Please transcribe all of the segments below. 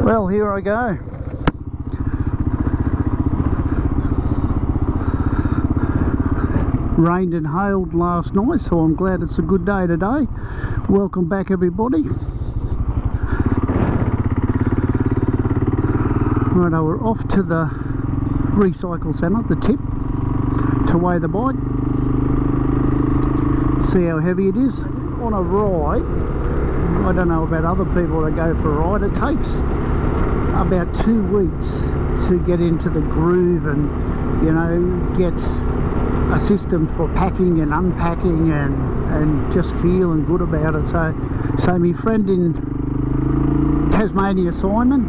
Well, here I go. Rained and hailed last night, so I'm glad it's a good day today. Welcome back, everybody. Right, we're off to the recycle centre, the tip, to weigh the bike, see how heavy it is. On a ride, I don't know about other people that go for a ride, it takes about 2 weeks to get into the groove and, you know, get a system for packing and unpacking and just feeling good about it. So my friend in Tasmania, Simon,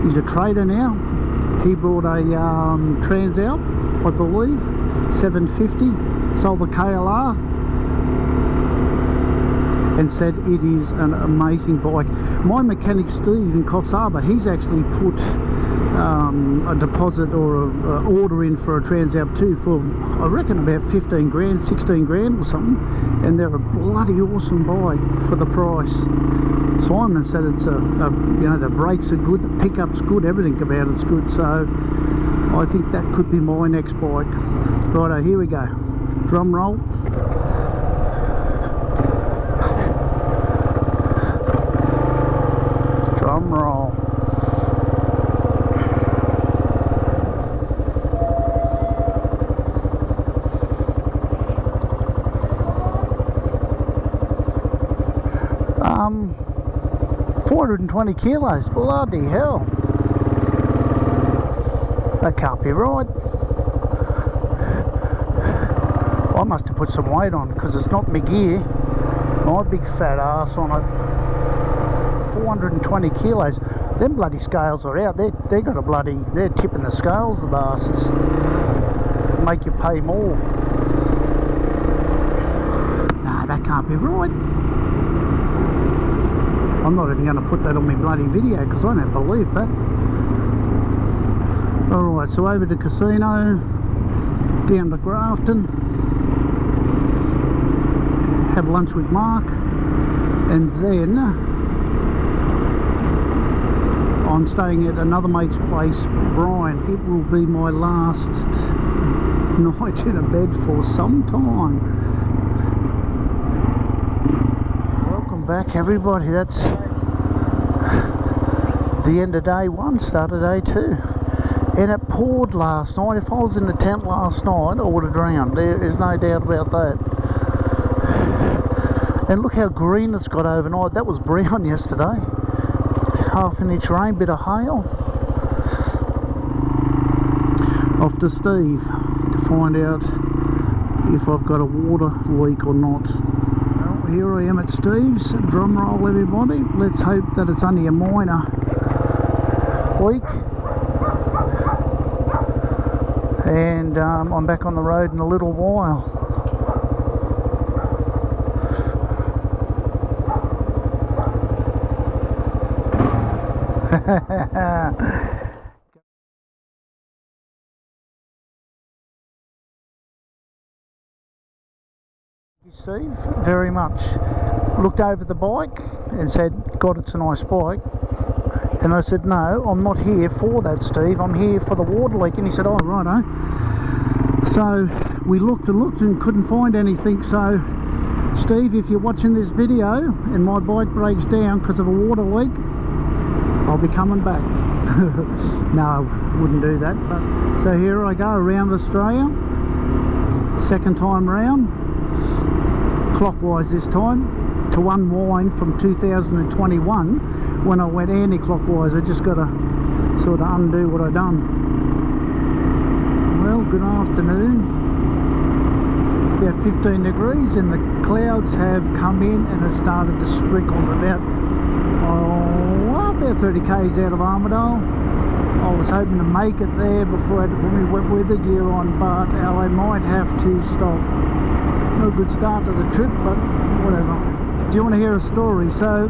he's a trader now. He brought a Transalp, I believe, 750, sold the KLR, and said it is an amazing bike. My mechanic Steve in Coffs Harbour, he's actually put a deposit or a order in for a Transalp 2 for, I reckon, about 15 grand, 16 grand or something, and they're a bloody awesome bike for the price. Simon said it's you know, the brakes are good, the pickup's good, everything about it's good, so I think that could be my next bike. Righto, here we go. Drum roll. Drum roll. Um, 420 kilos, bloody hell. That can't be right. I must have put some weight on because it's not my gear, my big fat ass on it. 420 kilos. Them bloody scales are out. They got a bloody, they're tipping the scales, the bastards. Make you pay more. Nah, that can't be right. I'm not even going to put that on my bloody video because I don't believe that. Alright, so over to casino, down to Grafton, have lunch with Mark, and then I'm staying at another mate's place, Brian. It will be my last night in a bed for some time. Welcome back, everybody. That's the end of day one, start of day two. And it poured last night. If I was in the tent last night, I would have drowned. There's no doubt about that. And look how green it's got overnight. That was brown yesterday. Half an inch rain, bit of hail. Off to Steve to find out if I've got a water leak or not. Well, here I am at Steve's. Drum roll, everybody. Let's hope that it's only a minor leak. And I'm back on the road in a little while. Steve, very much. Looked over the bike and said, God, it's a nice bike. And I said, no, I'm not here for that, Steve. I'm here for the water leak. And he said, oh, righto. So we looked and looked and couldn't find anything. So, Steve, if you're watching this video and my bike breaks down because of a water leak, I'll be coming back. No, I wouldn't do that. But so here I go around Australia. Second time round. Clockwise this time. To unwind from 2021 when I went anti-clockwise. I just got to sort of undo what I've done. Well, good afternoon. About 15 degrees and the clouds have come in and have started to sprinkle about 30 k's out of Armadale. I was hoping to make it there before I had to put my wet weather gear on, but I might have to stop. No good start to the trip, but whatever. Do you want to hear a story? So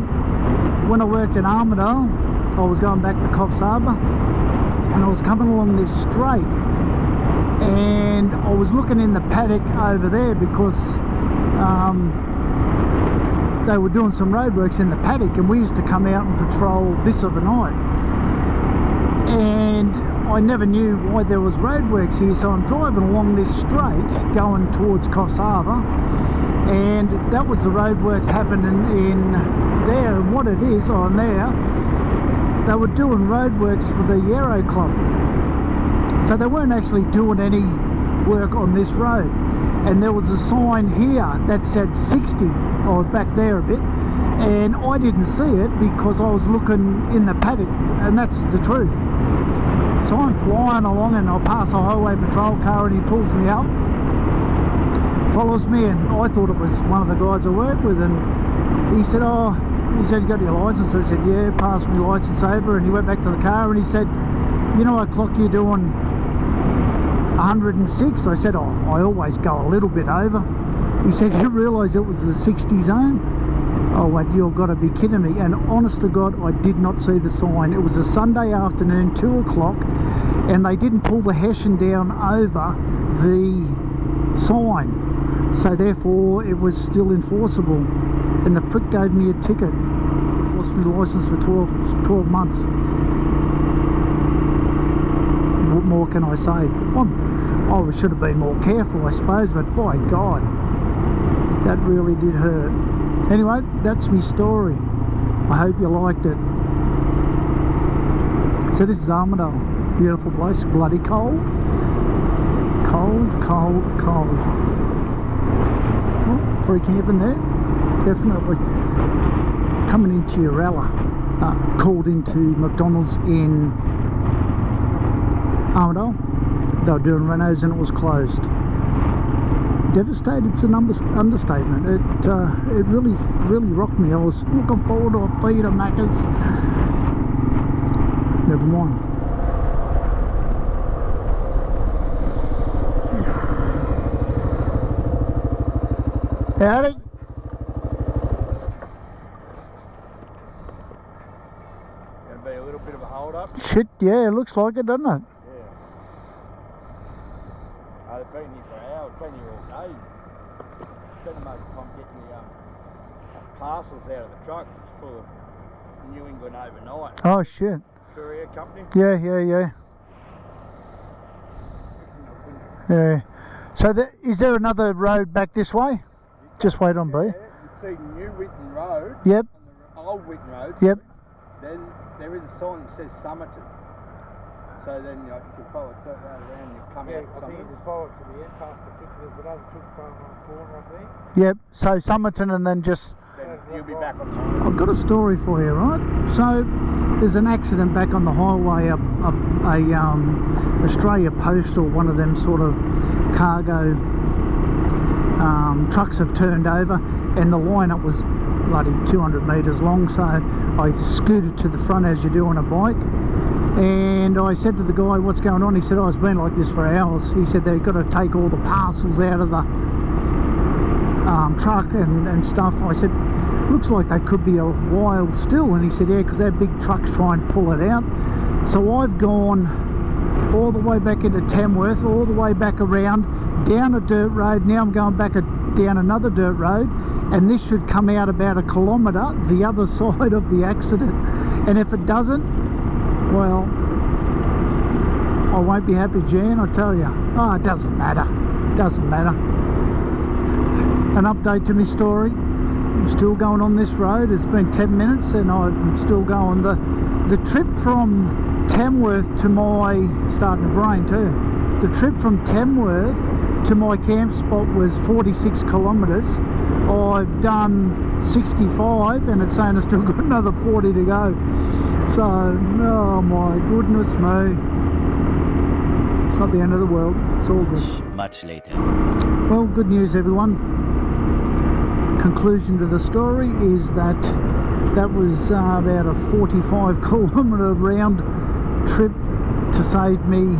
when I worked in Armadale, I was going back to Coffs Harbour and I was coming along this straight and I was looking in the paddock over there because they were doing some roadworks in the paddock, and we used to come out and patrol this of a night. And I never knew why there was roadworks here, so I'm driving along this straight going towards Coffs Harbour, and that was the roadworks happening in there. And what it is on there, they were doing roadworks for the Aero Club, so they weren't actually doing any work on this road. And there was a sign here that said 60, or back there a bit, and I didn't see it because I was looking in the paddock, and that's the truth. So I'm flying along and I pass a highway patrol car, and he pulls me up, follows me, and I thought it was one of the guys I work with, and he said, "Oh," he said, "You got your licence?" I said, "Yeah," passed my licence over, and he went back to the car and he said, "You know what clock you're doing? 106. I said, "Oh, I always go a little bit over." He said, "You realise it was the 60 zone?" I went, "You've got to be kidding me." And honest to God, I did not see the sign. It was a Sunday afternoon, 2 o'clock, and they didn't pull the hessian down over the sign, so therefore it was still enforceable. And the prick gave me a ticket, lost my licence for 12 months. What more can I say? I should have been more careful, I suppose, but by God, that really did hurt. Anyway, that's my story. I hope you liked it. So this is Armadale. Beautiful place, bloody cold. Cold, cold, cold. Oh, free camping there, definitely. Coming into Uralla, called into McDonald's in Armadale. They were doing renos and it was closed. Devastated's an understatement. It really rocked me. I was looking forward to a feed of Macca's. Never mind. Howdy. Gonna be a little bit of a hold up. Shit, yeah, it looks like it, doesn't it? They've been here for hours, been here all day. Spent most of the time getting the parcels out of the truck full of New England overnight. Oh shit. Courier company. Yeah. Yeah. So is there another road back this way? Just wait on B. You see New Whitten Road. Yep. On the old Whitten Road. Yep. Then there is a sign that says Somerton. So then you can follow it right around and you come out. I think you just follow it to the end past the tip. There's another tip from the corner up there. Yep. So Somerton, and then just. Then you'll be back on time. I've got a story for you, right? So there's an accident back on the highway. A Australia Postal, one of them sort of cargo trucks have turned over, and the lineup was bloody 200 metres long. So I scooted to the front as you do on a bike. And I said to the guy, "What's going on?" He said, "Oh, it's been like this for hours." He said they've got to take all the parcels out of the truck and stuff. I said, "Looks like they could be a while still." And he said, "Yeah, because their big trucks try and pull it out." So I've gone all the way back into Tamworth, all the way back around, down a dirt road. Now I'm going back down another dirt road, and this should come out about 1 kilometre the other side of the accident. And if it doesn't, well, I won't be happy, Jan, I tell you. Oh, it doesn't matter. Doesn't matter. An update to my story. I'm still going on this road. It's been 10 minutes and I'm still going. The trip from Tamworth to my, starting to rain too. The trip from Tamworth to my camp spot was 46 kilometres. I've done 65 and it's saying I've still got another 40 to go. So, oh my goodness me. It's not the end of the world. It's all good. Much later. Well, good news everyone. Conclusion to the story is that was about a 45 kilometre round trip to save me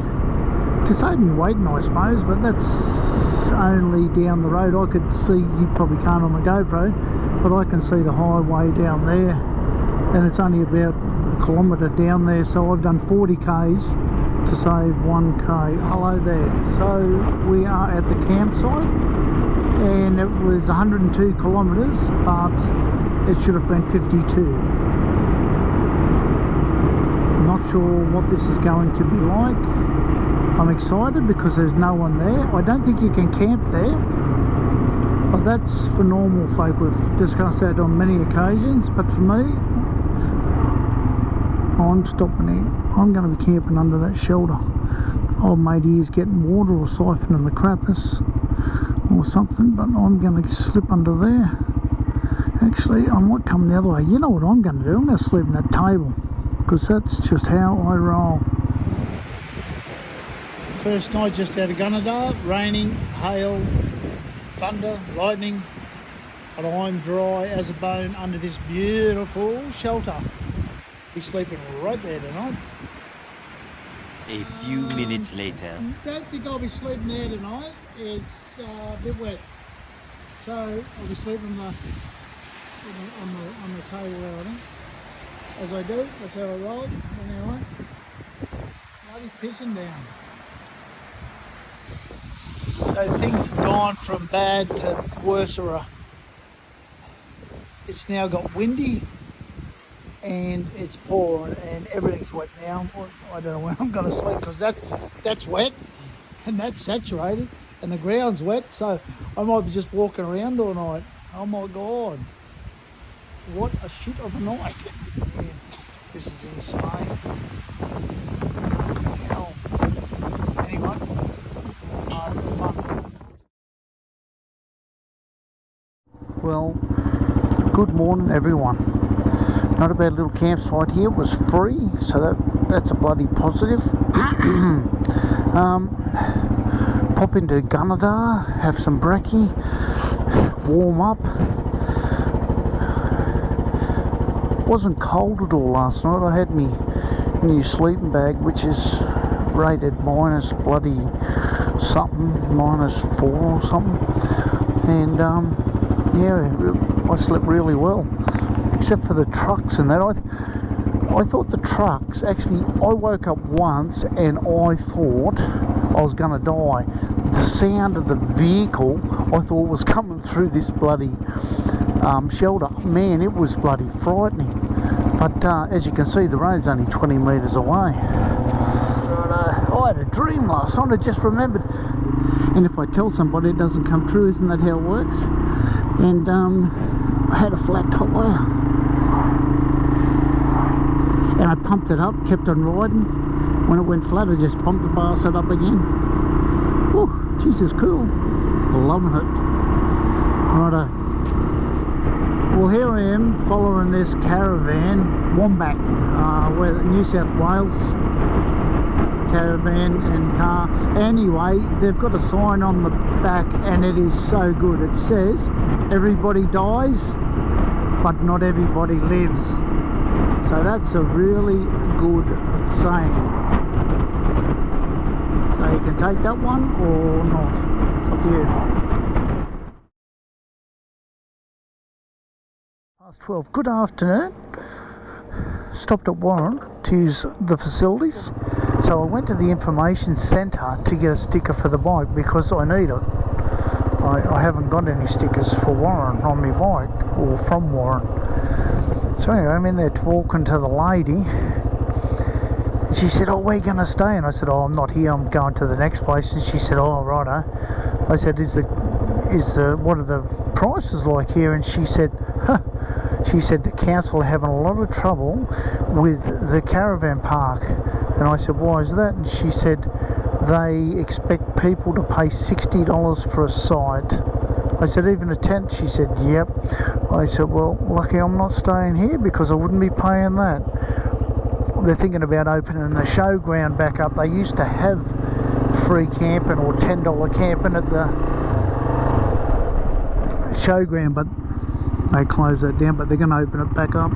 waiting, I suppose, but that's only down the road. I could see, you probably can't on the GoPro, but I can see the highway down there, and it's only about a kilometre down there, so I've done 40 k's to save 1k. Hello there. So we are at the campsite, and it was 102 kilometres, but it should have been 52. Not sure what this is going to be like. I'm excited because there's no one there. I don't think you can camp there, but that's for normal folk. We've discussed that on many occasions, but for me, I'm stopping here. I'm going to be camping under that shelter. Old mate here is getting water or siphoning the crappers or something, but I'm going to slip under there. Actually, I might come the other way. You know what I'm going to do? I'm going to sleep in that table, because that's just how I roll. First night just out of Gunnedah, raining, hail, thunder, lightning, but I'm dry as a bone under this beautiful shelter. Be sleeping right there tonight. A few minutes later. Don't think I'll be sleeping there tonight. It's a bit wet, so I'll be sleeping on the table there, I think. As I do, that's how I roll. Anyway, bloody pissing down. So things have gone from bad to worse. It's now got windy and it's pouring and everything's wet now. I don't know where I'm going to sleep, because that's wet and that's saturated and the ground's wet, so I might be just walking around all night. Oh my God, what a shit of a night. Man, this is insane. Hell. Anyway, fun. Well, good morning everyone. Not a bad little campsite here. It was free, so that's a bloody positive. Pop into Gunnedah, have some brekkie, warm up. Wasn't cold at all last night. I had my new sleeping bag, which is rated minus bloody something, -4 or something, and yeah, I slept really well. Except for the trucks and that. I thought the trucks, actually, I woke up once and I thought I was going to die. The sound of the vehicle, I thought, was coming through this bloody shelter. Man, it was bloody frightening. But as you can see, the road's only 20 metres away. I had a dream last night, I just remembered. And if I tell somebody, it doesn't come true. Isn't that how it works? And I had a flat tyre. And I pumped it up, kept on riding. When it went flat, I just pumped the bastard up again. Oh, Jesus, cool. Loving it. Righto. Well, here I am following this caravan, Wombat, where New South Wales caravan and car. Anyway, they've got a sign on the back and it is so good. It says, everybody dies, but not everybody lives. So that's a really good saying. So you can take that one or not. It's up to you. Past 12. Good afternoon. Stopped at Warren to use the facilities. So I went to the information centre to get a sticker for the bike because I need it. I haven't got any stickers for Warren on my bike, or from Warren. So anyway, I'm in there talking to the lady. She said, oh, where are you going to stay? And I said, oh, I'm not here, I'm going to the next place. And she said, oh, righto. I said, what are the prices like here? And she said, she said the council are having a lot of trouble with the caravan park. And I said, why is that? And she said they expect people to pay $60 for a site. I said, even a tent? She said, yep. I said, well, lucky I'm not staying here because I wouldn't be paying that. They're thinking about opening the showground back up. They used to have free camping or $10 camping at the showground, but they closed that down, but they're going to open it back up.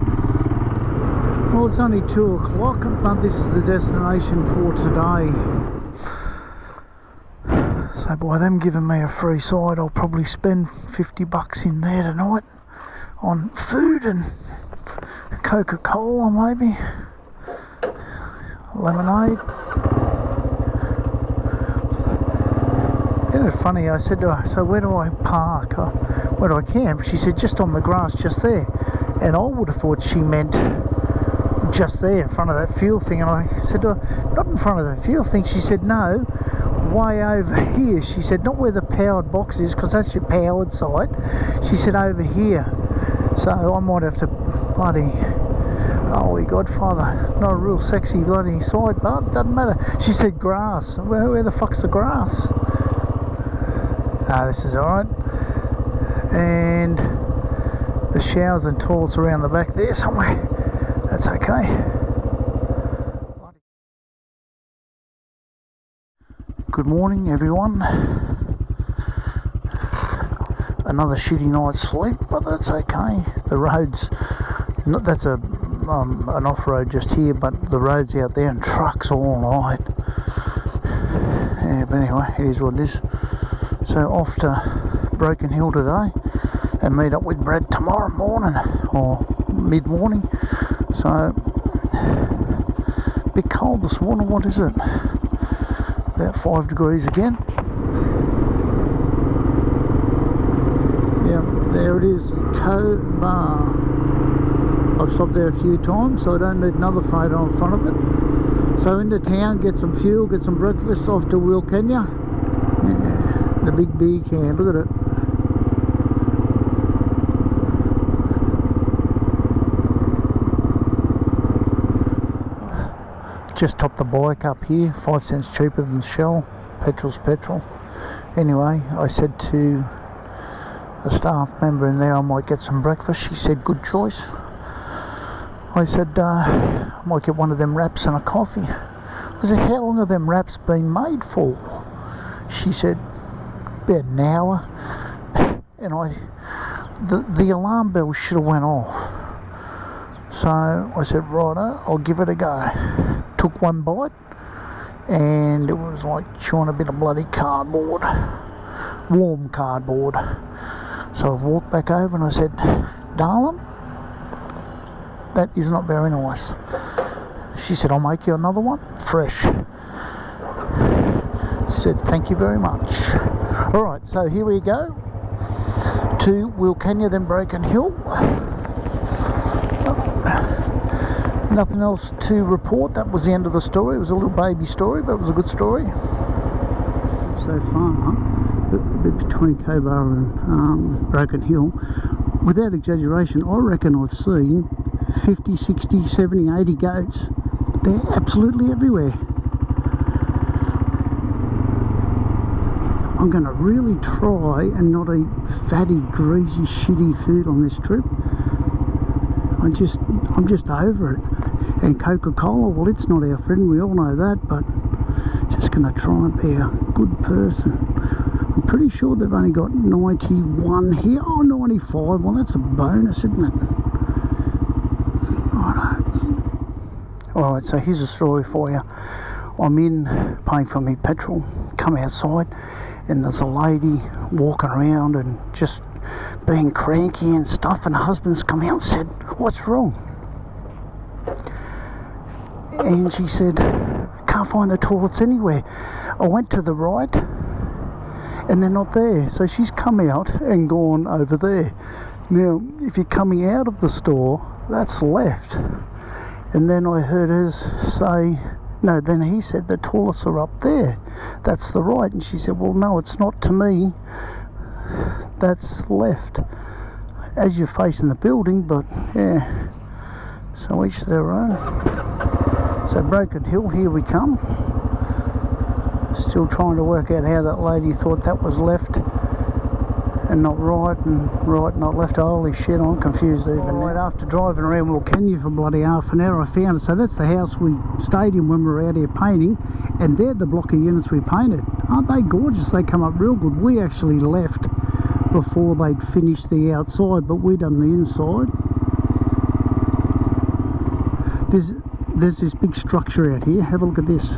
Well, it's only 2 o'clock, but this is the destination for today. So by them giving me a free side, I'll probably spend $50 in there tonight on food and Coca-Cola, maybe lemonade. It's funny, I said to her, so where do I park? Where do I camp? She said, just on the grass, just there. And I would have thought she meant just there in front of that fuel thing. And I said to her, not in front of the fuel thing. She said, no, way over here. She said, not where the powered box is, because that's your powered site. She said, over here. So I might have to bloody, holy Godfather, not a real sexy bloody side, but doesn't matter. She said grass. Where the fuck's the grass? This is alright. And the showers and toilets around the back there somewhere. That's okay. Good morning, everyone. Another shitty night's sleep, but that's okay. The roads, that's an off-road just here, but the roads out there and trucks all night. Yeah, but anyway, it is what it is. So off to Broken Hill today and meet up with Brad tomorrow morning or mid-morning. So a bit cold this morning. What is it? About 5 degrees again. Yeah, there it is, KLR. I've stopped there a few times, so I don't need another photo in front of it. So into town, get some fuel, get some breakfast, off to Wilkenya. Yeah, the big beer can, look at it. Just topped the bike up here, 5 cents cheaper than Shell. Petrol's petrol. Anyway, I said to a staff member in there I might get some breakfast. She said, good choice. I said, I might get one of them wraps and a coffee. I said, how long have them wraps been made for? She said, about an hour. And the alarm bell should have went off. So I said, righto, I'll give it a go. Took one bite and it was like chewing a bit of bloody cardboard, warm cardboard. So I walked back over and I said, darling, that is not very nice. She said, I'll make you another one, fresh. She said, thank you very much. Alright, so here we go to Wilkenya, then Broken Hill. Nothing else to report. That was the end of the story. It was a little baby story, but it was a good story. So far, between KLR and Broken Hill, without exaggeration, I reckon I've seen 50, 60, 70, 80 goats. They're absolutely everywhere. I'm going to really try and not eat fatty, greasy, shitty food on this trip. I'm just over it. And Coca-Cola, well, it's not our friend, we all know that, but just going to try and be a good person. I'm pretty sure they've only got 91 here. Oh, 95. Well, that's a bonus, isn't it? Alright, so here's a story for you. I'm in paying for me petrol, come outside, and there's a lady walking around and just being cranky and stuff, and her husband's come out and said, what's wrong? And she said, can't find the toilets anywhere. I went to the right and they're not there. So she's come out and gone over there. Now, if you're coming out of the store, that's left. And then I heard her say, no, then he said the toilets are up there. That's the right. And she said, well, no, it's not to me. That's left. As you're facing the building, but yeah. So each their own. So Broken Hill, here we come. Still trying to work out how that lady thought that was left and not right, and right not left. Holy shit, I'm confused even now. After driving around Wilkenya for bloody half an hour, I found it. So that's the house we stayed in when we were out here painting, and they're the block of units we painted. Aren't they gorgeous? They come up real good. We actually left before they'd finished the outside, but we done the inside. There's this big structure out here. Have a look at this.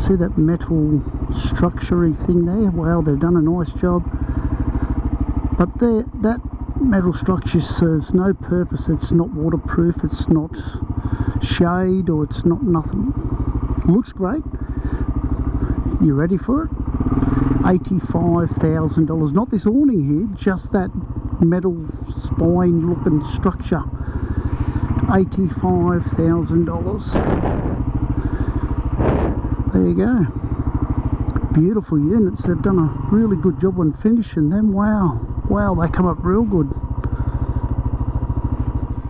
See that metal structure-y thing there? Wow, they've done a nice job. But that metal structure serves no purpose. It's not waterproof, it's not shade, or it's not nothing. Looks great. You ready for it? $85,000. Not this awning here, just that metal spine looking structure. $85,000. There you go. Beautiful units. They've done a really good job on finishing them. Wow, they come up real good.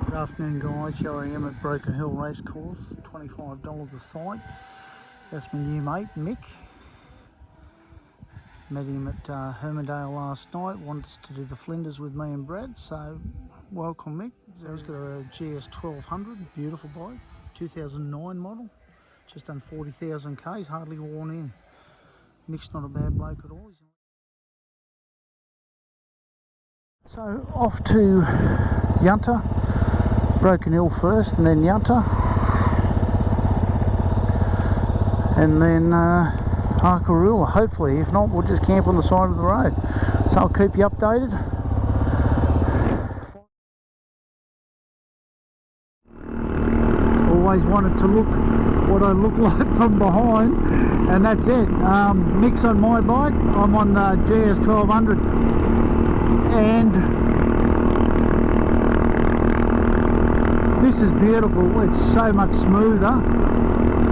Good afternoon, guys. Here I am at Broken Hill Racecourse. $25 a sight. That's my new mate Mick. Met him at Hermondale last night. Wanted to do the Flinders with me and Brad, so welcome Mick. So he's got a GS 1200, beautiful bike, 2009 model, just done 40,000 Ks, hardly worn in. Mick's not a bad bloke at all. So off to Yunta, Broken Hill first and then Yunta, and then Arkaroola, hopefully. If not, we'll just camp on the side of the road. So I'll keep you updated. Always wanted to look what I look like from behind, and that's it. Mick's on my bike, I'm on the GS 1200, and this is beautiful. It's so much smoother.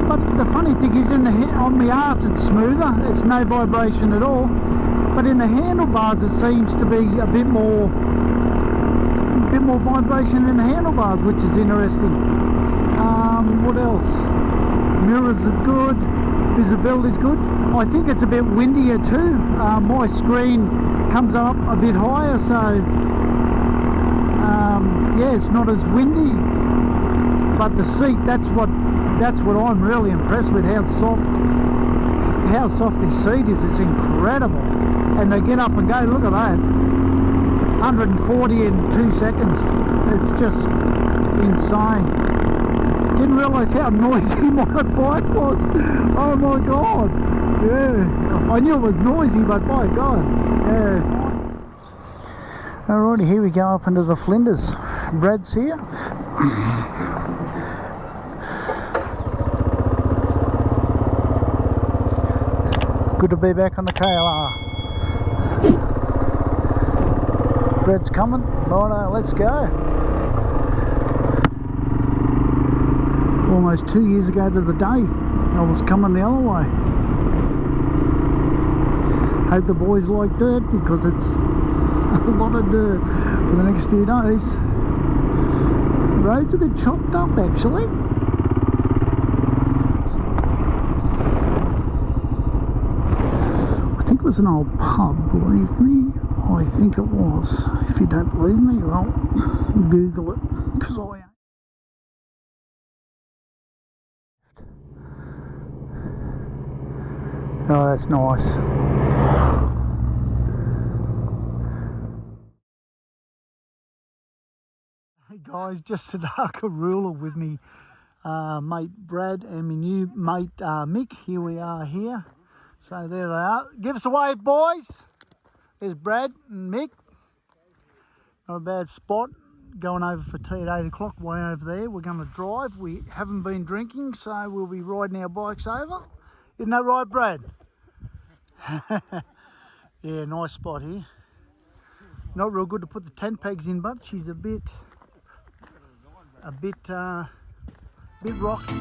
But the funny thing is, on the arse it's smoother, it's no vibration at all. But in the handlebars it seems to be a bit more vibration in the handlebars, which is interesting. What else? Mirrors are good, visibility's good. I think it's a bit windier too. My screen comes up a bit higher, so yeah, it's not as windy. But the seat, that's what I'm really impressed with, how soft this seat is. It's incredible. And they get up and go, look at that, 140 in 2 seconds. It's just insane. Didn't realise how noisy my bike was. Oh my god. Yeah, I knew it was noisy, but by god, yeah. Alrighty, here we go up into the Flinders. Brad's here. Good to be back on the KLR. Brad's coming. Righto, let's go. Almost 2 years ago to the day, I was coming the other way. Hope the boys like dirt, because it's a lot of dirt for the next few days. The road's a bit chopped up actually. I think it was an old pub, believe me. I think it was. If you don't believe me, well, Google it, because I ain't. Oh, that's nice. Hey guys, just at Arkaroola with me mate Brad and my new mate Mick. Here we are here. So there they are. Give us a wave, boys. There's Brad and Mick. Not a bad spot. Going over for tea at 8 o'clock, way over there. We're going to drive. We haven't been drinking, so we'll be riding our bikes over. Isn't that right, Brad? Yeah, nice spot here. Not real good to put the tent pegs in, but she's a bit rocky.